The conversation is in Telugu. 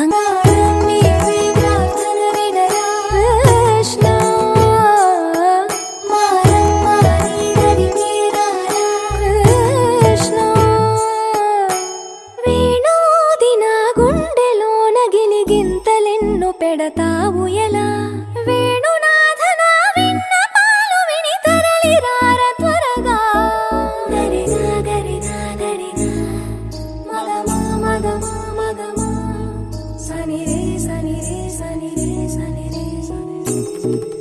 బంగారం నీవే ప్రార్థన వినరా కృష్ణ మారమ్మ నీదరి తీరారా కృష్ణ వేణోది నా గుండెలోన గిలిగింతలెన్ను పెడతావు ఎలా వేణునాథ నా విన్నపాలు విని తరలిరార త్వరగా గరిగా గరిగా గరిగా మగమా మగమా మగమా సని రే సని రే సని రే సని రే సని రే